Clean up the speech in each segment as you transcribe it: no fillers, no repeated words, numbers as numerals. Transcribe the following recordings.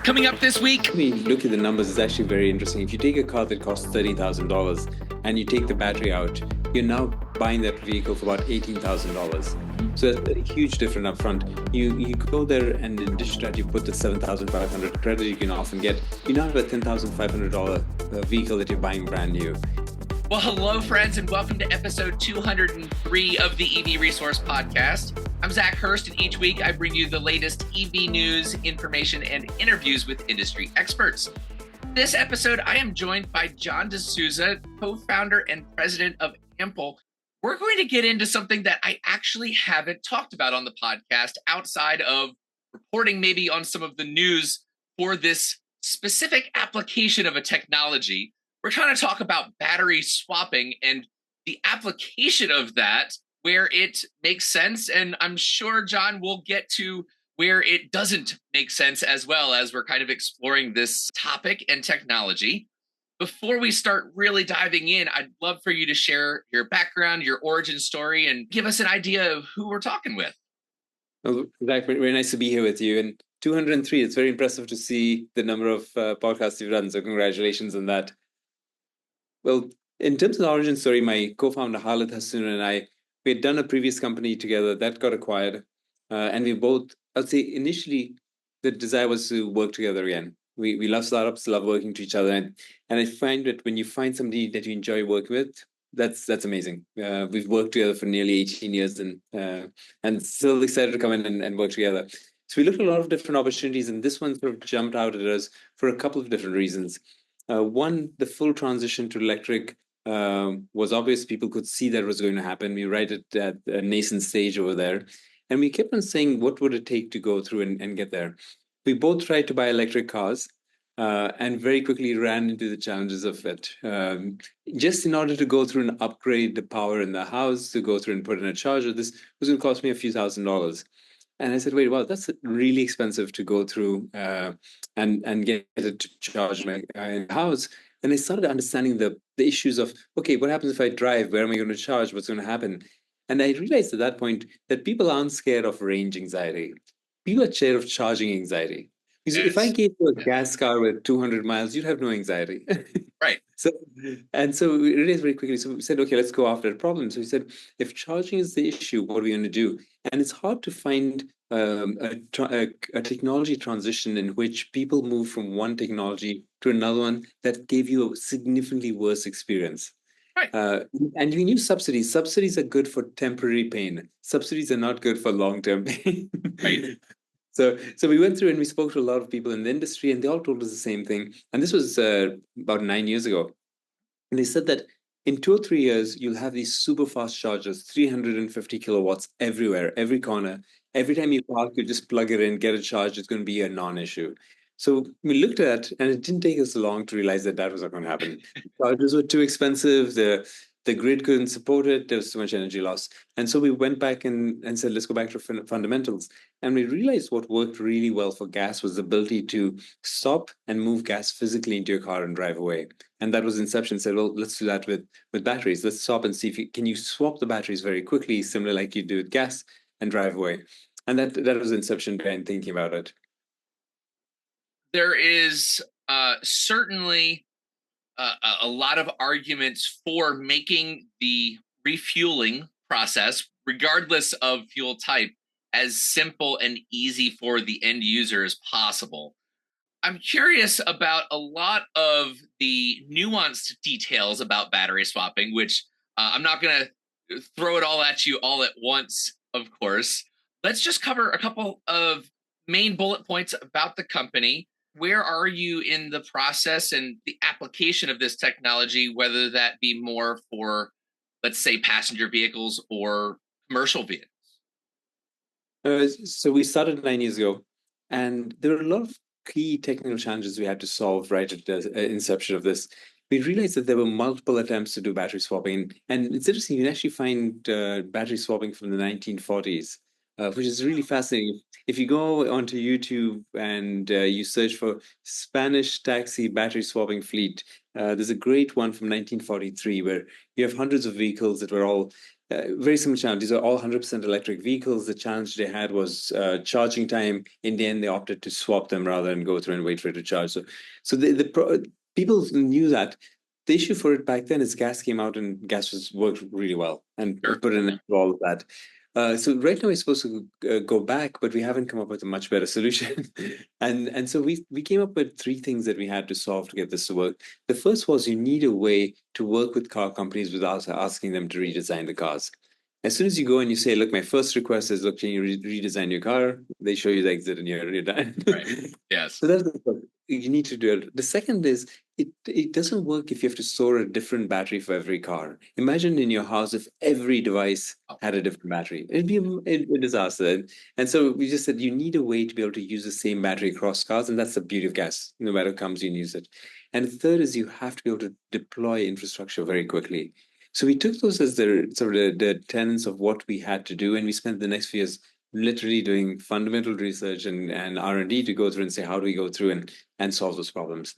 Coming up this week. When you look at the numbers, it's actually very interesting. If you take a car that costs $30,000 and you take the battery out, you're now buying that vehicle for about $18,000. So that's a huge difference up front. You go there, and in addition to that, you put the $7,500 credit you can often get. You now have a $10,500 vehicle that you're buying brand new. Well, hello, friends, and welcome to episode 203 of the EV Resource Podcast. I'm Zach Hurst, and each week I bring you the latest EV news, information, and interviews with industry experts. This episode, I am joined by John De Souza, co-founder and president of Ample. We're going to get into something that I actually haven't talked about on the podcast outside of reporting maybe on some of the news for this specific application of a technology. We're trying to talk about battery swapping and the application of that where it makes sense. And I'm sure, John, we'll get to where it doesn't make sense as well as we're kind of exploring this topic and technology. Before we start really diving in, I'd love for you to share your background, your origin story, and give us an idea of who we're talking with. Well, Zach, very nice to be here with you. And 203, it's very impressive to see the number of podcasts you've done. So congratulations on that. Well, in terms of the origin story, my co-founder Khalid Hassoun and I, we had done a previous company together that got acquired. And we both, I'd say initially, the desire was to work together again. We love startups, love working to each other. And I find that when you find somebody that you enjoy working with, that's amazing. We've worked together for nearly 18 years and still excited to come in and work together. So we looked at a lot of different opportunities, and this one sort of jumped out at us for a couple of different reasons. One, the full transition to electric was obvious. People could see that was going to happen. We were right at a nascent stage over there. And we kept on saying, what would it take to go through and get there? We both tried to buy electric cars and very quickly ran into the challenges of it. Just in order to go through and upgrade the power in the house, to go through and put in a charger, this was going to cost me a few $1,000s. And I said, wait, wow, that's really expensive to go through and get it to charge my house. And I started understanding the issues of, okay, what happens if I drive? Where am I going to charge? What's going to happen? And I realized at that point that people aren't scared of range anxiety. People are scared of charging anxiety. Because if I gave you a gas car with 200 miles, you'd have no anxiety. Right. So we realized very quickly. So we said, okay, let's go after the problem. So we said, if charging is the issue, what are we going to do? And it's hard to find a technology transition in which people move from one technology to another one that gave you a significantly worse experience. Right. And we knew subsidies. Subsidies are good for temporary pain. Subsidies are not good for long-term pain. Right. So we went through and we spoke to a lot of people in the industry, and they all told us the same thing. And this was about 9 years ago. And they said that in 2 or 3 years, you'll have these super fast chargers, 350 kilowatts everywhere, every corner. Every time you park, you just plug it in, get a charge. It's going to be a non-issue. So we looked at it, and it didn't take us long to realize that was not going to happen. Chargers were too expensive. The grid couldn't support it. There was too much energy loss. And so we went back and said, let's go back to fundamentals. And we realized what worked really well for gas was the ability to stop and move gas physically into your car and drive away. And that was Inception said, well, let's do that with batteries. Let's stop and see if can you swap the batteries very quickly, similar like you do with gas, and drive away. And that was Inception behind thinking about it. There is certainly a lot of arguments for making the refueling process, regardless of fuel type, as simple and easy for the end user as possible. I'm curious about a lot of the nuanced details about battery swapping, which I'm not going to throw it all at you all at once, of course. Let's just cover a couple of main bullet points about the company. Where are you in the process and the application of this technology, whether that be more for, let's say, passenger vehicles or commercial vehicles? So we started 9 years ago, and there were a lot of key technical challenges we had to solve right at the inception of this. We realized that there were multiple attempts to do battery swapping. And it's interesting, you can actually find battery swapping from the 1940s. Which is really fascinating. If you go onto YouTube and you search for Spanish taxi battery swapping fleet, there's a great one from 1943 where you have hundreds of vehicles that were all very similar challenge. These are all 100% electric vehicles. The challenge they had was charging time. In the end, they opted to swap them rather than go through and wait for it to charge. So people knew that. The issue for it back then is gas came out and gas worked really well and Sure. put in all of that. So right now we're supposed to go back, but we haven't come up with a much better solution. and so we came up with three things that we had to solve to get this to work. The first was you need a way to work with car companies without asking them to redesign the cars. As soon as you go and you say, look, my first request is, look, can you redesign your car? They show you the exit and you're done. Right. Yes. So that's the first. You need to do it. The second is it doesn't work if you have to store a different battery for every car. Imagine in your house if every device had a different battery. It'd be a disaster. And so we just said you need a way to be able to use the same battery across cars, and that's the beauty of gas. No matter what comes, you can use it. And the third is you have to be able to deploy infrastructure very quickly. So we took those as the tenets of what we had to do, and we spent the next few years literally doing fundamental research and R&D to go through and say, how do we go through and solve those problems?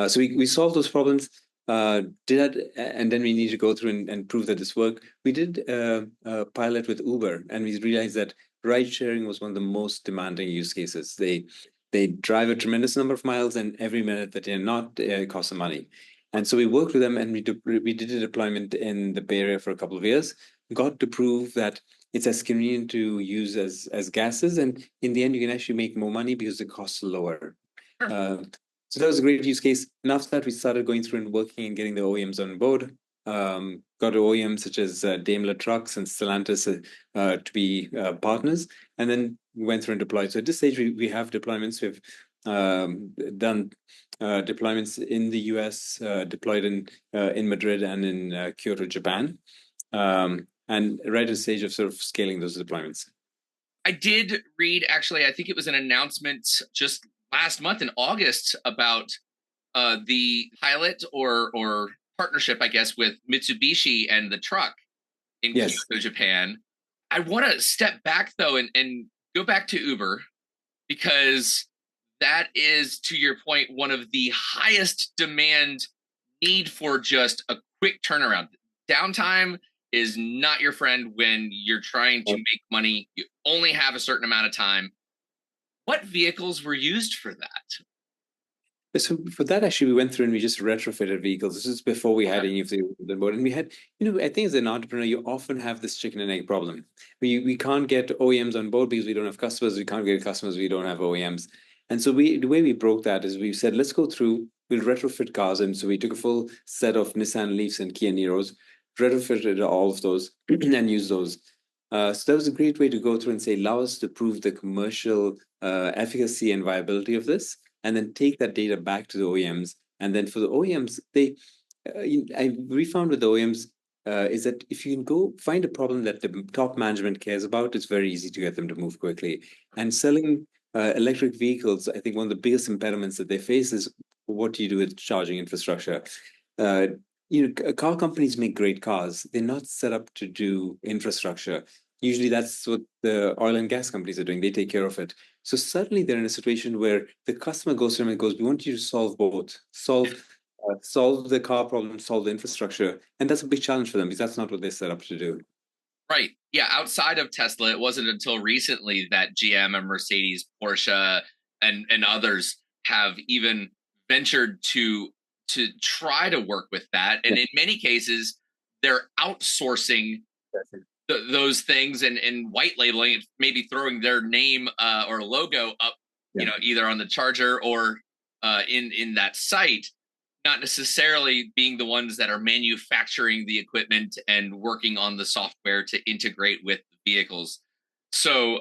So we solved those problems, and then we need to go through and prove that this worked. We did a pilot with Uber, and we realized that ride sharing was one of the most demanding use cases. They drive a tremendous number of miles, and every minute that they're not costs them money. And so we worked with them, and we did a deployment in the Bay Area for a couple of years, got to prove that it's as convenient to use as gases, and in the end, you can actually make more money because the costs are lower. So that was a great use case. And after that, we started going through and working and getting the OEMs on board. Got OEMs such as Daimler Trucks and Stellantis to be partners, and then went through and deployed. So at this stage, we have deployments. We've done deployments in the US, deployed in Madrid and in Kyoto, Japan, and right at the stage of sort of scaling those deployments. I did read, actually, I think it was an announcement just last month in August about the pilot or partnership, I guess, with Mitsubishi and the truck in Kyoto, Japan. I want to step back, though, and go back to Uber, because that is, to your point, one of the highest demand need for just a quick turnaround. Downtime is not your friend when you're trying to make money. You only have a certain amount of time. What vehicles were used for that? So for that, actually, we went through and we just retrofitted vehicles. This is before we had any of the board. And we had, I think as an entrepreneur, you often have this chicken and egg problem. We can't get OEMs on board because we don't have customers. We can't get customers. We don't have OEMs. And so the way we broke that is we said, let's go through, we'll retrofit cars. And so we took a full set of Nissan Leafs and Kia Niros, retrofitted all of those and used those. So that was a great way to go through and say, allow us to prove the commercial efficacy and viability of this, and then take that data back to the OEMs. And then for the OEMs, we found with the OEMs is that if you can go find a problem that the top management cares about, it's very easy to get them to move quickly. And selling electric vehicles, I think one of the biggest impediments that they face is what do you do with charging infrastructure? Car companies make great cars. They're not set up to do infrastructure. Usually that's what the oil and gas companies are doing. They take care of it. So suddenly they're in a situation where the customer goes to them and goes, we want you to solve both. Solve the car problem, solve the infrastructure. And that's a big challenge for them because that's not what they're set up to do. Right. Yeah. Outside of Tesla, it wasn't until recently that GM and Mercedes, Porsche, and others have even ventured to try to work with that. And in many cases, they're outsourcing those things and white labeling, maybe throwing their name or logo up, either on the charger or in that site, not necessarily being the ones that are manufacturing the equipment and working on the software to integrate with the vehicles. So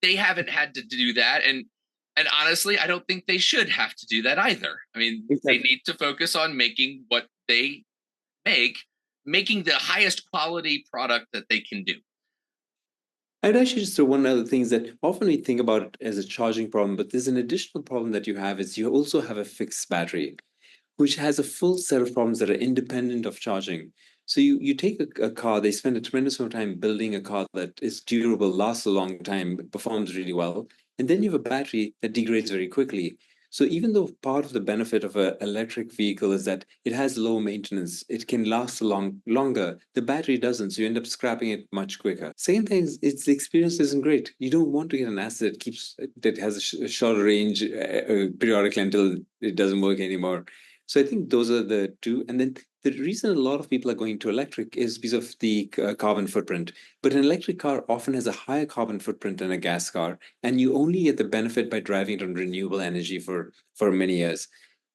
they haven't had to do that. And honestly, I don't think they should have to do that either. I mean, They need to focus on making what they make, making the highest quality product that they can do. I'd actually just throw one other thing is that often we think about it as a charging problem, but there's an additional problem that you have is you also have a fixed battery, which has a full set of problems that are independent of charging. So you take a car, they spend a tremendous amount of time building a car that is durable, lasts a long time, performs really well. And then you have a battery that degrades very quickly. So even though part of the benefit of an electric vehicle is that it has low maintenance, it can last longer. The battery doesn't, so you end up scrapping it much quicker. Second thing is, it's the experience isn't great. You don't want to get an asset that has a shorter range periodically until it doesn't work anymore. So I think those are the two. And then the reason a lot of people are going to electric is because of the carbon footprint. But an electric car often has a higher carbon footprint than a gas car, and you only get the benefit by driving it on renewable energy for many years.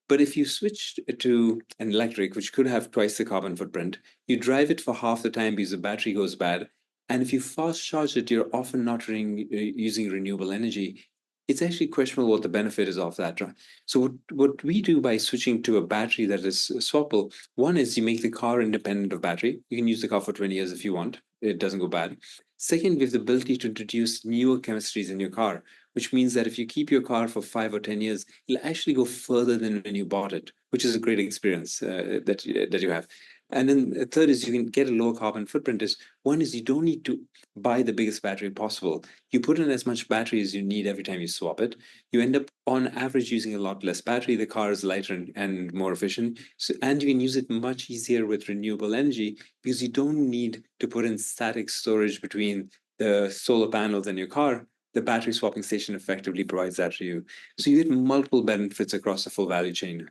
But if you switch to an electric, which could have twice the carbon footprint, you drive it for half the time because the battery goes bad. And if you fast charge it, you're often not using renewable energy. It's actually questionable what the benefit is of that. So what we do by switching to a battery that is swappable, one is you make the car independent of battery. You can use the car for 20 years if you want. It doesn't go bad. Second, we have the ability to introduce newer chemistries in your car, which means that if you keep your car for 5 or 10 years, it'll actually go further than when you bought it, which is a great experience that you have. And then third is you can get a lower carbon footprint. Is one is you don't need to buy the biggest battery possible. You put in as much battery as you need every time you swap it. You end up on average using a lot less battery. The car is lighter and more efficient. So, and you can use it much easier with renewable energy because you don't need to put in static storage between the solar panels and your car. The battery swapping station effectively provides that to you. So you get multiple benefits across the full value chain.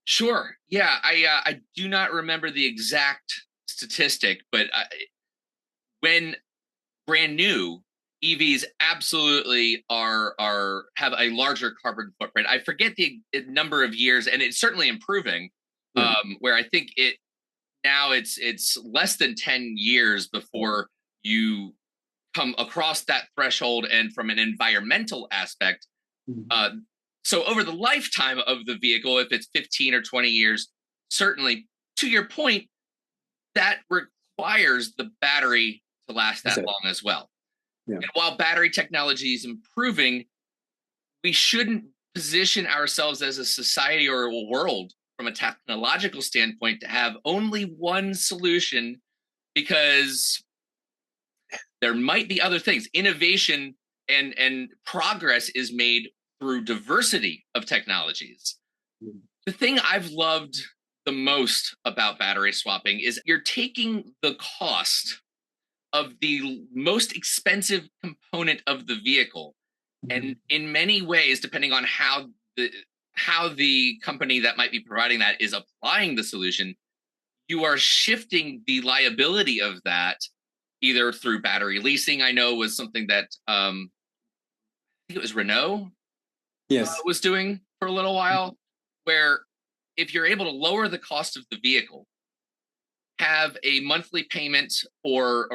Sure. Yeah, I do not remember the exact statistic, but when brand new, EVs absolutely are have a larger carbon footprint. I forget the number of years, and it's certainly improving. Yeah. Where I think it's less than 10 years before you come across that threshold, and from an environmental aspect, Mhm. uh, so over the lifetime of the vehicle, if it's 15 or 20 years, certainly, to your point, that requires the battery to last that So, long as well. yeah. And while battery technology is improving, we shouldn't position ourselves as a society or a world from a technological standpoint to have only one solution, because there might be other things. Innovation and progress is made through diversity of technologies. Mhm. The thing I've loved the most about battery swapping is you're taking the cost of the most expensive component of the vehicle, and in many ways, depending on how the company that might be providing that is applying the solution, you are shifting the liability of that either through battery leasing. I know was something that I think it was Renault Yes. was doing for a little while, where if you're able to lower the cost of the vehicle, have a monthly payment or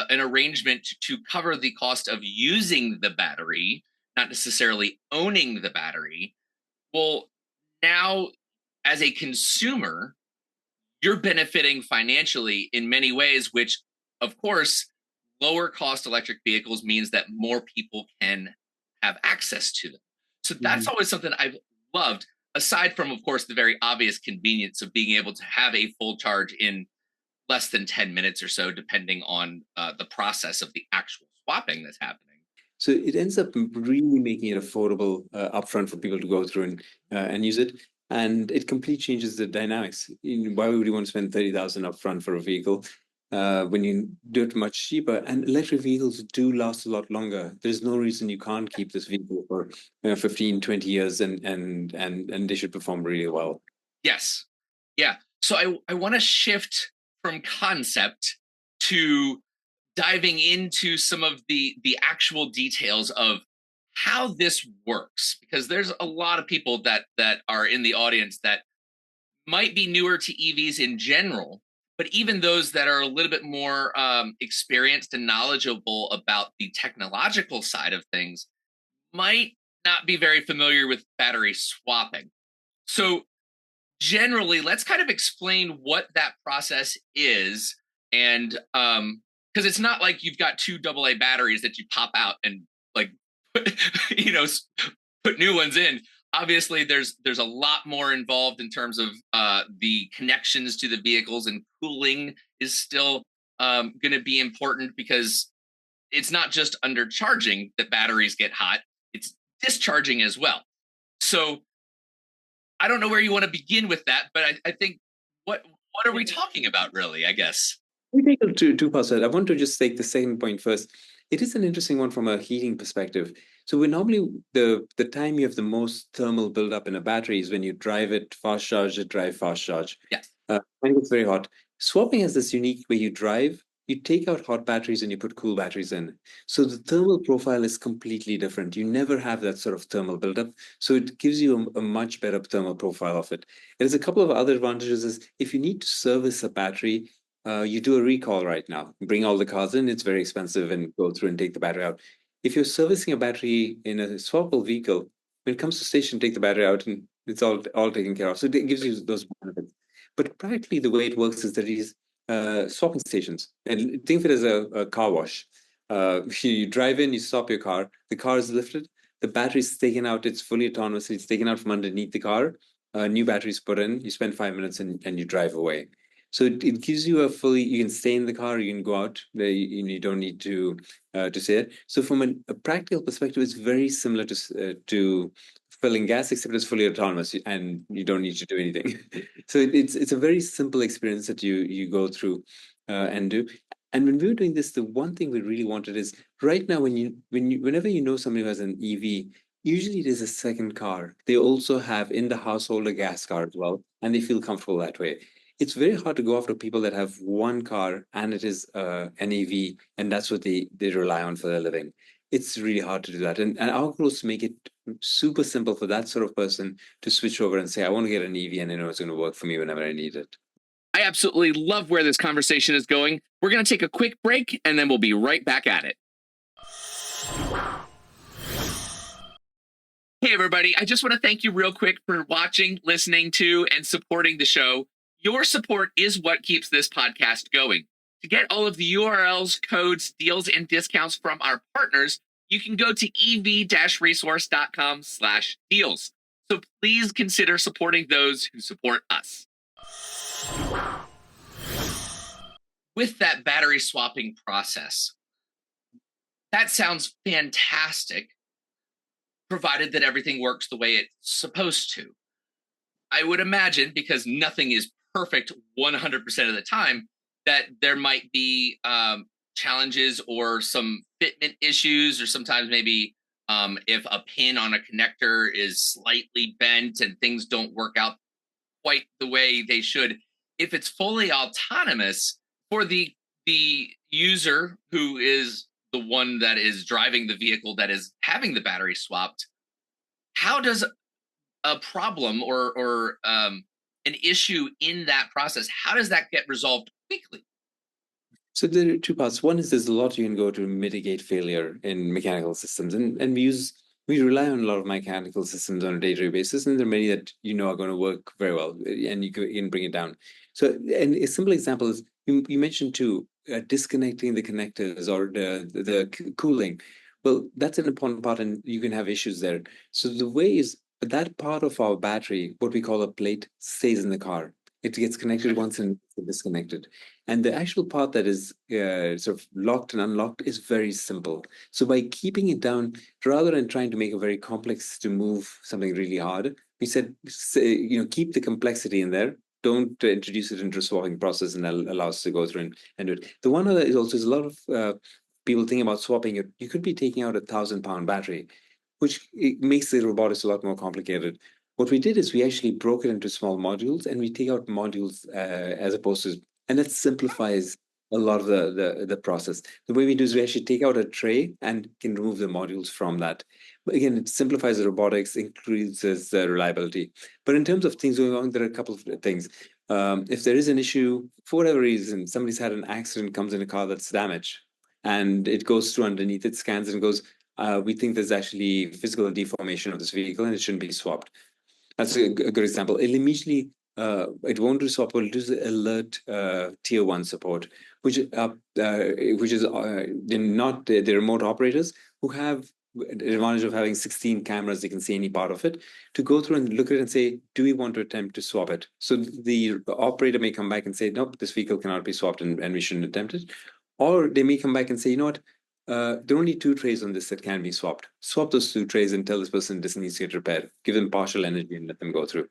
an arrangement to cover the cost of using the battery, not necessarily owning the battery. Well, now as a consumer, you're benefiting financially in many ways, which, of course, lower cost electric vehicles means that more people can have access to them. So that's Mhm. always something I've loved, aside from, of course, the very obvious convenience of being able to have a full charge in less than 10 minutes or so, depending on the process of the actual swapping that's happening. So it ends up really making it affordable upfront for people to go through and use it, and it completely changes the dynamics. Why would you want to spend 30,000 upfront for a vehicle when you do it much cheaper? And electric vehicles do last a lot longer. There's no reason you can't keep this vehicle for 15, 20 years, and they should perform really well. Yes. Yeah. So I want to shift from concept to diving into some of the actual details of how this works, because there's a lot of people that are in the audience that might be newer to EVs in general, but even those that are a little bit more experienced and knowledgeable about the technological side of things might not be very familiar with battery swapping. So generally, let's kind of explain what that process is. And because it's not like you've got two AA batteries that you pop out and like you know put new ones in. Obviously there's a lot more involved in terms of the connections to the vehicles, and cooling is still going to be important, because it's not just under charging that batteries get hot, it's discharging as well. So I don't know where you want to begin with that, but I think what are we talking about really, I guess? We take it two parts. I want to just take the second point first. It is an interesting one from a heating perspective. So we normally the time you have the most thermal buildup in a battery is when you drive it fast charge, drive fast charge. Yes. And it's very hot. Swapping has this unique way you drive, you take out hot batteries and you put cool batteries in. So the thermal profile is completely different. You never have that sort of thermal buildup. So it gives you a much better thermal profile of it. There's a couple of other advantages is if you need to service a battery, you do a recall right now. Bring all the cars in, it's very expensive, and go through and take the battery out. If you're servicing a battery in a swappable vehicle, when it comes to station, take the battery out and it's all taken care of. So it gives you those benefits. But practically, the way it works is that these swapping stations, and think of it as a car wash. You drive in, you stop your car, the car is lifted, the battery is taken out, it's fully autonomous, it's taken out from underneath the car, new batteries put in, you spend 5 minutes and you drive away. So it gives you a fully, you can stay in the car, you can go out, you don't need to say it. So from a practical perspective, it's very similar to filling gas, except it's fully autonomous and you don't need to do anything. So it's a very simple experience that you go through and do. And when we were doing this, the one thing we really wanted is right now whenever you know somebody who has an EV, usually it is a second car. They also have in the household a gas car as well, and they feel comfortable that way. It's very hard to go after people that have one car and it is an EV, and that's what they rely on for their living. It's really hard to do that. And our goal is to make it super simple for that sort of person to switch over and say, I want to get an EV and I know it's going to work for me whenever I need it. I absolutely love where this conversation is going. We're going to take a quick break and then we'll be right back at it. Hey, everybody. I just want to thank you real quick for watching, listening to, and supporting the show. Your support is what keeps this podcast going. To get all of the URLs, codes, deals, and discounts from our partners, you can go to ev-resource.com/deals. So please consider supporting those who support us. With that battery swapping process, that sounds fantastic, provided that everything works the way it's supposed to. I would imagine, because nothing is perfect 100% of the time, that there might be challenges or some fitment issues, or sometimes maybe if a pin on a connector is slightly bent and things don't work out quite the way they should. If it's fully autonomous for the user who is the one that is driving the vehicle that is having the battery swapped, how does a problem or an issue in that process, how does that get resolved quickly? So there are two parts. One is there's a lot you can go to mitigate failure in mechanical systems, and we rely on a lot of mechanical systems on a day-to-day basis, and there are many that are going to work very well, and you can bring it down. So, and a simple example is you mentioned too, disconnecting the connectors or the cooling. Well, that's an important part, and you can have issues there. So the way is that part of our battery, what we call a plate, stays in the car. It gets connected once and disconnected. And the actual part that is sort of locked and unlocked is very simple. So by keeping it down, rather than trying to make it very complex to move something really hard, we said, keep the complexity in there. Don't introduce it into a swapping process, and that'll allow us to go through and do it. The one other is also a lot of people thinking about swapping it. You could be taking out 1,000-pound battery, which it makes the robotics a lot more complicated. What we did is we actually broke it into small modules, and we take out modules as opposed to, and that simplifies a lot of the process. The way we do is we actually take out a tray and can remove the modules from that. But again, it simplifies the robotics, increases the reliability. But in terms of things going on, there are a couple of things. If there is an issue, for whatever reason, somebody's had an accident, comes in a car that's damaged, and it goes through underneath, it scans and goes, we think there's actually physical deformation of this vehicle and it shouldn't be swapped. That's a good example. It'll immediately, it won't do swap, it'll do the alert tier 1 support, which is not the remote operators who have the advantage of having 16 cameras, they can see any part of it, to go through and look at it and say, do we want to attempt to swap it? So the operator may come back and say, nope, this vehicle cannot be swapped and we shouldn't attempt it. Or they may come back and say, you know what, there are only 2 trays on this that can be swapped. Swap those 2 trays and tell this person this needs to get repaired. Give them partial energy and let them go through.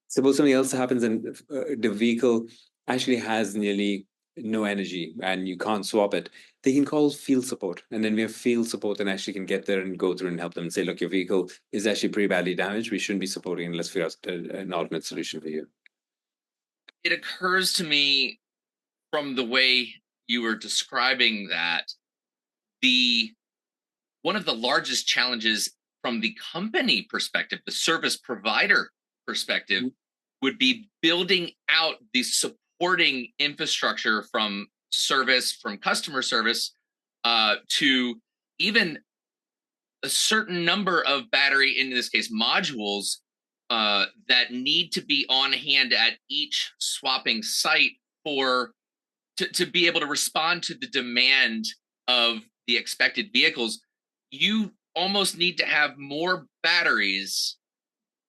Suppose something else happens and the vehicle actually has nearly no energy and you can't swap it. They can call field support, and then we have field support and actually can get there and go through and help them and say, look, your vehicle is actually pretty badly damaged. We shouldn't be supporting it. Let's figure out an alternate solution for you. It occurs to me from the way you were describing that the one of the largest challenges from the company perspective, the service provider perspective, would be building out the supporting infrastructure from service, from customer service, to even a certain number of battery, in this case, modules that need to be on hand at each swapping site for to be able to respond to the demand of the expected vehicles. You almost need to have more batteries.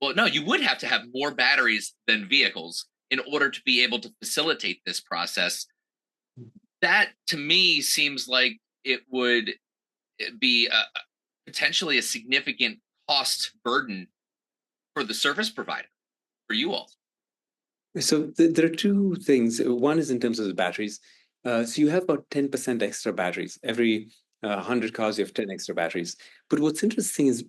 Well, no, you would have to have more batteries than vehicles in order to be able to facilitate this process. That to me seems like it would be potentially a significant cost burden for the service provider, for you all. So there are 2 things. One is in terms of the batteries. So you have about 10% extra batteries. Every 100 cars, you have 10 extra batteries. But what's interesting is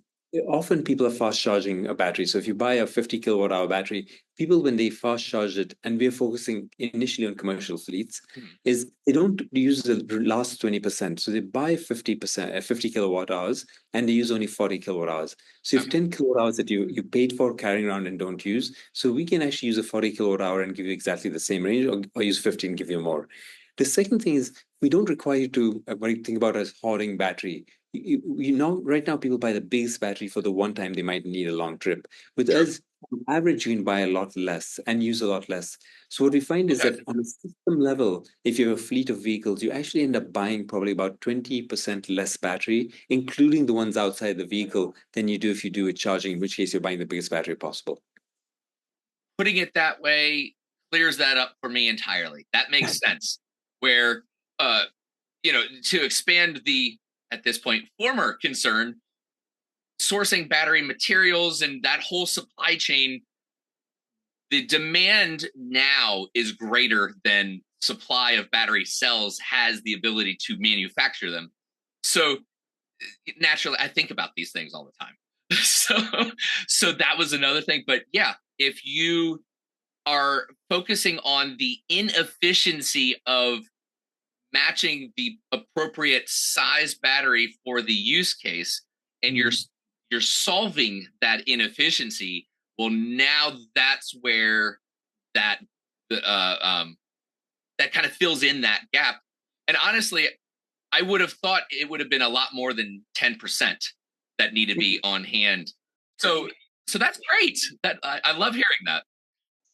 often people are fast charging a battery. So if you buy a 50 kilowatt hour battery, people, when they fast charge it, and we're focusing initially on commercial fleets, is they don't use the last 20%. So they buy 50%, 50 kilowatt hours, and they use only 40 kilowatt hours. So you have 10 kilowatt hours that you paid for carrying around and don't use. So we can actually use a 40 kilowatt hour and give you exactly the same range, or use 50 and give you more. The second thing is we don't require you to what you think about as hoarding battery. You know, right now people buy the biggest battery for the one time they might need a long trip. With us, on average, you can buy a lot less and use a lot less. So what we find is that on a system level, if you have a fleet of vehicles, you actually end up buying probably about 20% less battery, including the ones outside the vehicle, than you do if you do it charging, in which case you're buying the biggest battery possible. Putting it that way clears that up for me entirely. That makes sense. Where, to expand the, at this point, former concern, sourcing battery materials and that whole supply chain, the demand now is greater than supply of battery cells has the ability to manufacture them. So naturally, I think about these things all the time. So that was another thing. But yeah, if you are focusing on the inefficiency of matching the appropriate size battery for the use case, and you're solving that inefficiency, well, now that's where that that kind of fills in that gap. And honestly, I would have thought it would have been a lot more than 10% that need to be on hand. So that's great. That I love hearing that.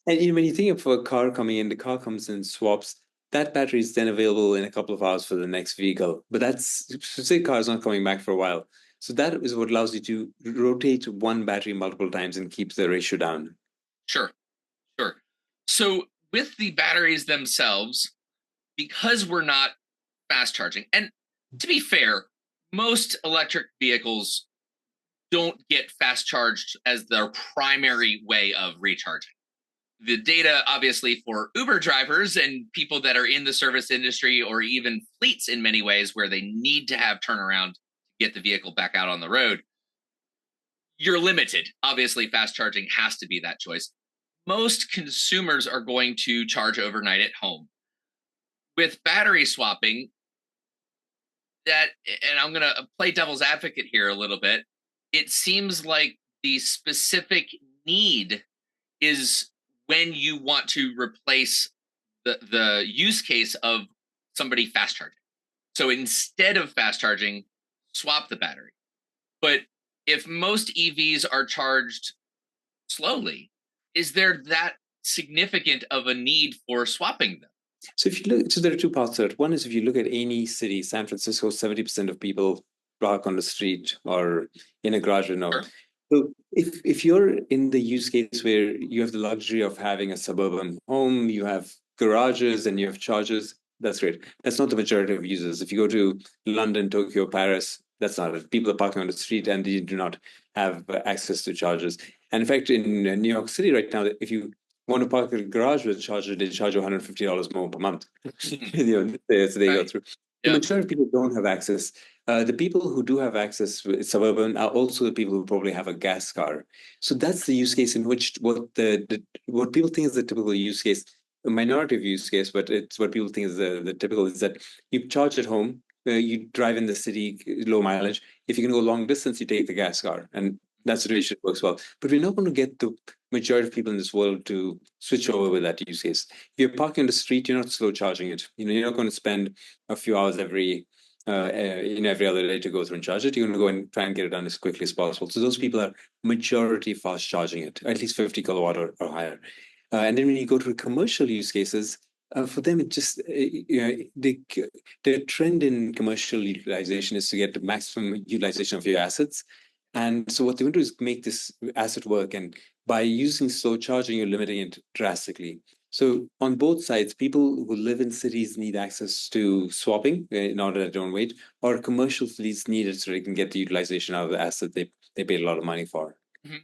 And when you think of a car coming in, the car comes in, swaps. That battery is then available in a couple of hours for the next vehicle. But that's, say, car is not coming back for a while. So that is what allows you to rotate one battery multiple times and keeps the ratio down. Sure. So with the batteries themselves, because we're not fast charging, and to be fair, most electric vehicles don't get fast charged as their primary way of recharging. The data, obviously, for Uber drivers and people that are in the service industry, or even fleets in many ways where they need to have turnaround to get the vehicle back out on the road, you're limited. Obviously, fast charging has to be that choice. Most consumers are going to charge overnight at home. With battery swapping, that, and I'm going to play devil's advocate here a little bit, it seems like the specific need is when you want to replace the use case of somebody fast charging. So instead of fast charging, swap the battery. But if most EVs are charged slowly, is there that significant of a need for swapping them? So if you look, so there are 2 parts to it. One is if you look at any city, San Francisco, 70% of people park on the street or in a garage window. Sure. So if you're in the use case where you have the luxury of having a suburban home, you have garages and you have chargers, That's great. That's not the majority of users. If you go to London, Tokyo, Paris, that's not it. People are parking on the street and they do not have access to chargers. And in fact, in New York City right now, if you want to park in a garage with a charger, they charge you $150 more per month. So they go through. The majority of people don't have access. The people who do have access with suburban are also the people who probably have a gas car. So that's the use case in which what people think is the typical use case, a minority of use case, but it's what people think is the typical is that you charge at home, you drive in the city, low mileage. If you can go long distance, you take the gas car, and that's the relation works well. But we're not going to get the majority of people in this world to switch over with that use case. If you're parking on the street, you're not slow charging it. You're not going to spend a few hours every other day to go through and charge it. You're going to go and try and get it done as quickly as possible. So those people are majority fast charging it, at least 50 kilowatt or higher. And then when you go to commercial use cases, for them, it just the trend in commercial utilization is to get the maximum utilization of your assets. And so what they want to do is make this asset work. And by using slow charging, you're limiting it drastically. So on both sides, people who live in cities need access to swapping in order that they don't wait, or commercial fleets need it so they can get the utilization out of the asset they paid a lot of money for. Mm-hmm.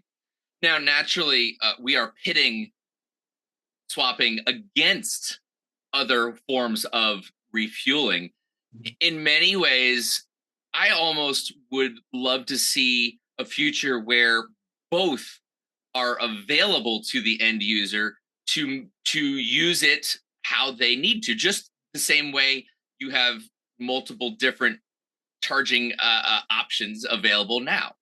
Now, naturally, we are pitting swapping against other forms of refueling. In many ways, I almost would love to see a future where both are available to the end user to use it how they need to, just the same way you have multiple different charging options available now.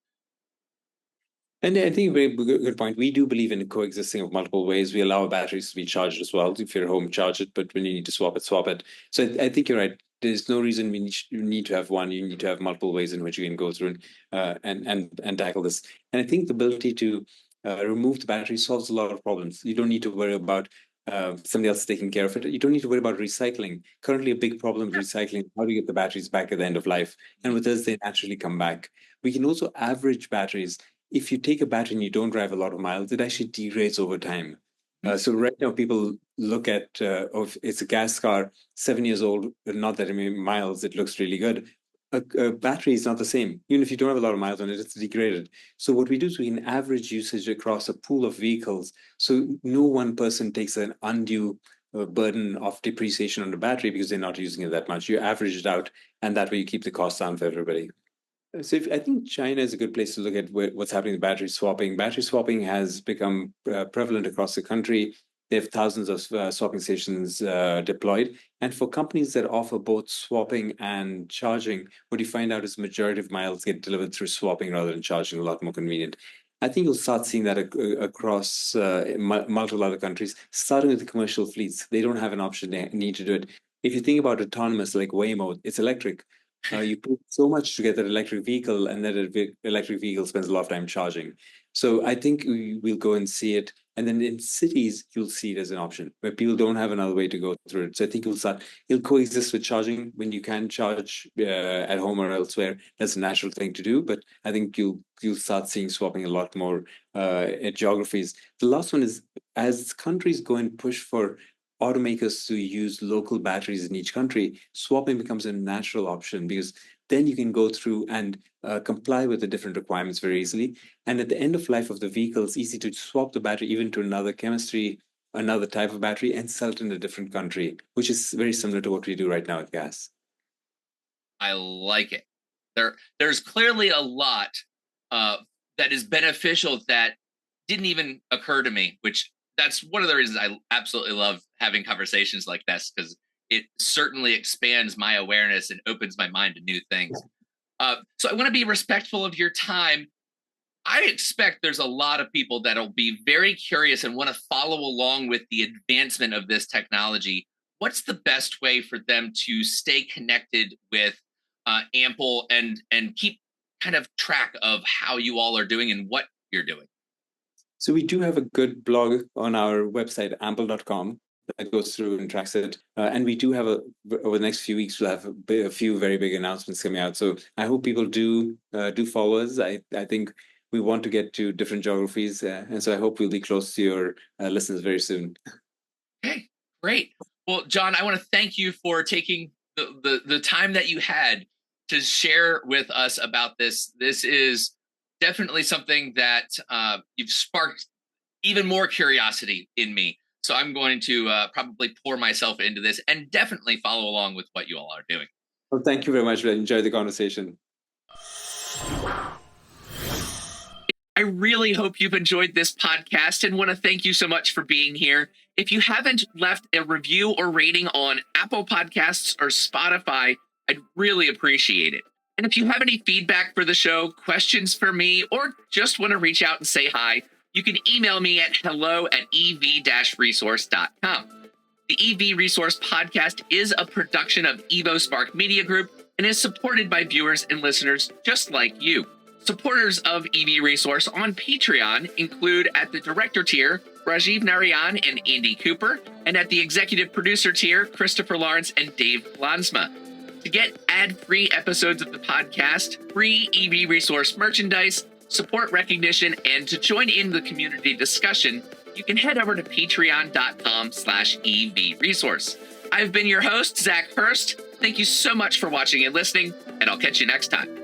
And I think a very good point. We do believe in coexisting of multiple ways. We allow batteries to be charged as well. If you're home, charge it. But when you need to swap it, swap it. So I think you're right. There's no reason you need to have one. You need to have multiple ways in which you can go through and tackle this. And I think the ability to remove the battery solves a lot of problems. You don't need to worry about somebody else taking care of it. You don't need to worry about recycling. Currently, a big problem is recycling. How do you get the batteries back at the end of life? And with us, they naturally come back. We can also average batteries. If you take a battery and you don't drive a lot of miles, it actually degrades over time. So right now, people look at if it's a gas car, 7 years old, not that many miles, it looks really good. A battery is not the same. Even if you don't have a lot of miles on it, it's degraded. So what we do is we can average usage across a pool of vehicles. So no one person takes an undue burden of depreciation on the battery because they're not using it that much. You average it out, and that way you keep the cost down for everybody. So I think China is a good place to look at what's happening with battery swapping. Battery swapping has become prevalent across the country. They have thousands of swapping stations deployed. And for companies that offer both swapping and charging, what you find out is the majority of miles get delivered through swapping rather than charging, a lot more convenient. I think you'll start seeing that across multiple other countries, starting with the commercial fleets. They don't have an option. They need to do it. If you think about autonomous like Waymo, it's electric. You put so much to get that electric vehicle, and that electric vehicle spends a lot of time charging. So I think we'll go and see it. And then in cities, you'll see it as an option where people don't have another way to go through it. So I think it'll coexist with charging when you can charge at home or elsewhere. That's a natural thing to do. But I think you'll start seeing swapping a lot more at geographies. The last one is as countries go and push for automakers to use local batteries in each country, swapping becomes a natural option because then you can go through and comply with the different requirements very easily. And at the end of life of the vehicle, it's easy to swap the battery even to another chemistry, another type of battery, and sell it in a different country, which is very similar to what we do right now with gas. I like it. There's clearly a lot that is beneficial that didn't even occur to me, which that's one of the reasons I absolutely love having conversations like this, because it certainly expands my awareness and opens my mind to new things. So I want to be respectful of your time. I expect there's a lot of people that'll be very curious and want to follow along with the advancement of this technology. What's the best way for them to stay connected with Ample and keep kind of track of how you all are doing and what you're doing? So we do have a good blog on our website, ample.com, that goes through and tracks it. And we do have over the next few weeks, we'll have a few very big announcements coming out. So I hope people do follow us. I think we want to get to different geographies. And so I hope we'll be close to your listeners very soon. Okay, great. Well, John, I want to thank you for taking the time that you had to share with us about this. This is definitely something that you've sparked even more curiosity in me. So I'm going to probably pour myself into this and definitely follow along with what you all are doing. Well, thank you very much. I enjoyed the conversation. I really hope you've enjoyed this podcast and want to thank you so much for being here. If you haven't left a review or rating on Apple Podcasts or Spotify, I'd really appreciate it. And if you have any feedback for the show, questions for me, or just want to reach out and say hi, you can email me at hello@ev-resource.com. The EV Resource Podcast is a production of EvoSpark Media Group and is supported by viewers and listeners just like you. Supporters of EV Resource on Patreon include at the director tier, Rajeev, Narayan, and Andy Cooper, and at the executive producer tier, Christopher Lawrence and Dave Laansma. To get ad-free episodes of the podcast, free EV Resource merchandise, support recognition, and to join in the community discussion, you can head over to patreon.com/EVResource. I've been your host, Zach Hurst. Thank you so much for watching and listening, and I'll catch you next time.